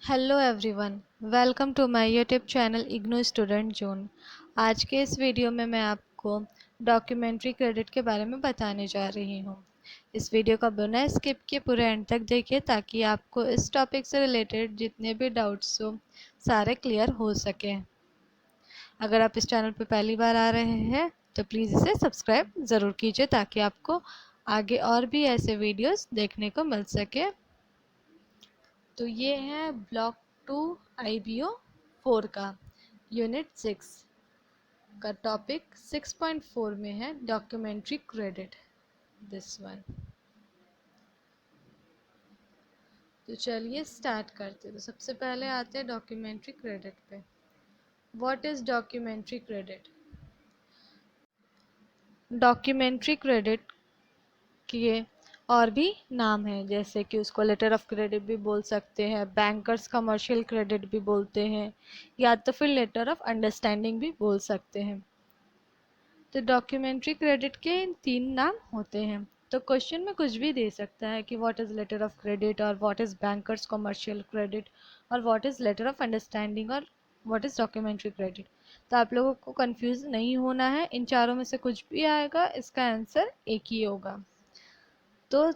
Hello everyone, welcome to my YouTube channel IGNOU student zone. आज के इस वीडियो में मैं आपको डॉक्यूमेंट्री क्रेडिट के बारे में बताने जा रही हूँ। इस वीडियो का बिना स्किप किए पूरे एंड तक देखिए ताकि आपको इस टॉपिक से रिलेटेड जितने भी डाउट्स हो सारे क्लियर हो सके। अगर आप इस चैनल पर पहली बार आ रहे हैं तो प्लीज़ इसे सब्सक्राइब ज़रूर कीजिए ताकि आपको आगे और भी ऐसे वीडियोस देखने को मिल सके। तो ये है ब्लॉक 2 IBO 4 का यूनिट 6 का टॉपिक 6.4 में है डॉक्यूमेंट्री क्रेडिट दिस वन। तो चलिए स्टार्ट करते हैं। तो सबसे पहले आते हैं डॉक्यूमेंट्री क्रेडिट पे। What is documentary credit? Documentary credit के और भी नाम हैं, जैसे कि उसको लेटर ऑफ क्रेडिट भी बोल सकते हैं, बैंकर्स कमर्शियल क्रेडिट भी बोलते हैं, या तो फिर लेटर ऑफ अंडरस्टैंडिंग भी बोल सकते हैं। तो डॉक्यूमेंट्री क्रेडिट के तीन नाम होते हैं। तो क्वेश्चन में कुछ भी दे सकता है कि what is letter of credit, और what is bankers commercial credit, और what is letter of understanding, और व्हाट इज़ डॉक्यूमेंट्री क्रेडिट। तो आप लोगों को कंफ्यूज नहीं होना है, इन चारों में से कुछ भी आएगा, इसका आंसर एक ही होगा। तो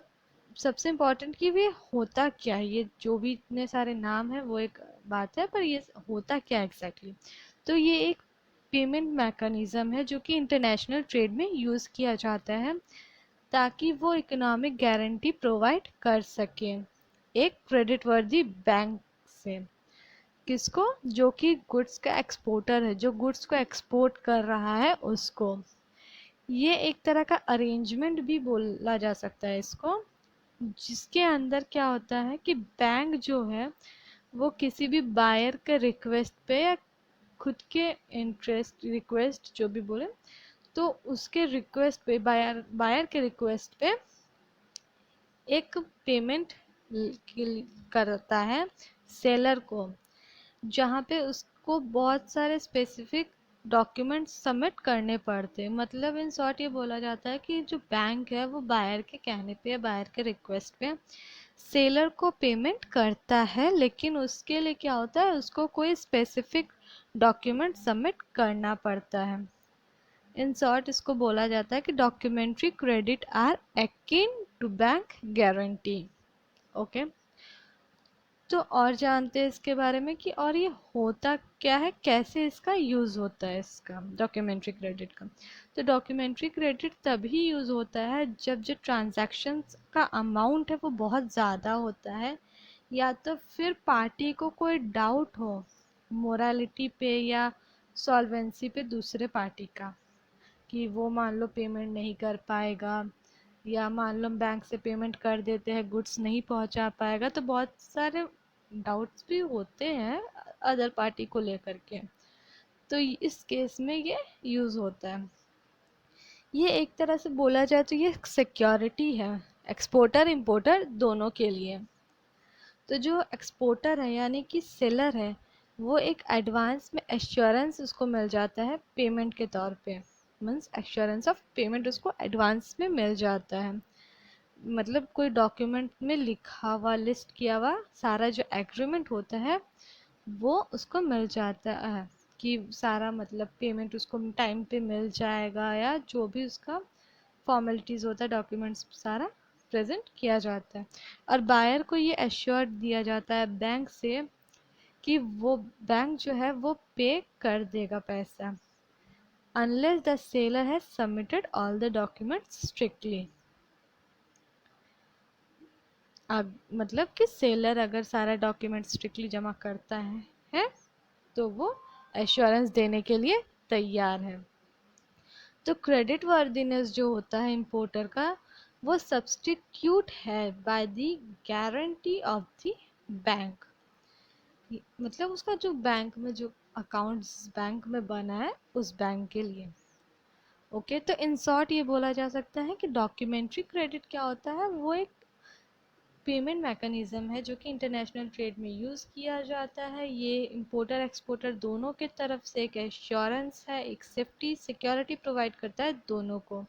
सबसे इम्पोर्टेंट कि ये होता क्या है, ये जो भी इतने सारे नाम हैं वो एक बात है, पर ये होता क्या एग्जैक्टली। तो ये एक पेमेंट मैकेनिज़्म है जो कि इंटरनेशनल ट्रेड में यूज़ किया जाता है ताकि वो इकोनॉमिक गारंटी प्रोवाइड कर सके एक क्रेडिट वर्दी बैंक से। किसको? जो कि गुड्स का एक्सपोर्टर है, जो गुड्स को एक्सपोर्ट कर रहा है उसको। ये एक तरह का अरेंजमेंट भी बोला जा सकता है इसको, जिसके अंदर क्या होता है कि बैंक जो है वो किसी भी बायर के रिक्वेस्ट पे या खुद के इंटरेस्ट रिक्वेस्ट जो भी बोले, तो उसके रिक्वेस्ट पे बायर बायर के रिक्वेस्ट पे एक पेमेंट करता है सेलर को, जहाँ पे उसको बहुत सारे स्पेसिफिक डॉक्यूमेंट सबमिट करने पड़ते हैं। मतलब इन शॉर्ट ये बोला जाता है कि जो बैंक है वो बायर के कहने पे, बायर के रिक्वेस्ट पे सेलर को पेमेंट करता है, लेकिन उसके लिए क्या होता है, उसको कोई स्पेसिफिक डॉक्यूमेंट सबमिट करना पड़ता है। इन शॉर्ट इसको बोला जाता है कि documentary credit are akin to bank guarantee. Okay, तो और जानते हैं इसके बारे में कि और ये होता क्या है, कैसे इसका यूज़ होता है इसका डॉक्यूमेंट्री क्रेडिट का। तो डॉक्यूमेंट्री क्रेडिट तभी यूज़ होता है जब जो ट्रांजैक्शंस का अमाउंट है वो बहुत ज़्यादा होता है, या तो फिर पार्टी को कोई डाउट हो मोरालिटी पे या सॉल्वेंसी पे दूसरे पार्टी का, कि वो मान लो पेमेंट नहीं कर पाएगा, या मान लो बैंक से पेमेंट कर देते हैं गुड्स नहीं पहुंचा पाएगा। तो बहुत सारे डाउट्स भी होते हैं अदर पार्टी को लेकर के, तो इस केस में ये यूज़ होता है। ये एक तरह से बोला जाए तो ये सिक्योरिटी है एक्सपोर्टर इंपोर्टर दोनों के लिए। तो जो एक्सपोर्टर है यानी कि सेलर है, वो एक एडवांस में एश्योरेंस उसको मिल जाता है पेमेंट के तौर पे। मीन्स एश्योरेंस ऑफ पेमेंट उसको एडवांस में मिल जाता है। मतलब कोई डॉक्यूमेंट में लिखा हुआ लिस्ट किया हुआ सारा जो एग्रीमेंट होता है वो उसको मिल जाता है कि सारा मतलब पेमेंट उसको टाइम पे मिल जाएगा, या जो भी उसका फॉर्मेलिटीज़ होता है डॉक्यूमेंट्स सारा प्रेजेंट किया जाता है। और बायर को ये एश्योर दिया जाता है बैंक से कि वो बैंक जो है वो पे कर देगा पैसा, unless the seller has submitted all the documents strictly. मतलब कि सेलर अगर सारा डॉक्यूमेंट स्ट्रिक्टली जमा करता है तो वो एश्योरेंस देने के लिए तैयार है। तो क्रेडिट वर्दीनेस जो होता है इंपोर्टर का, वो सब्सटीट्यूट है by the guarantee of the bank. मतलब उसका जो बैंक में जो अकाउंट्स बैंक में बना है उस बैंक के लिए। ओके, तो इन शॉर्ट ये बोला जा सकता है कि डॉक्यूमेंट्री क्रेडिट क्या होता है, वो एक पेमेंट मैकेनिज़्म है जो कि इंटरनेशनल ट्रेड में यूज़ किया जाता है। ये इंपोर्टर एक्सपोर्टर दोनों के तरफ से एक एश्योरेंस है, एक सेफ्टी सिक्योरिटी प्रोवाइड करता है दोनों को।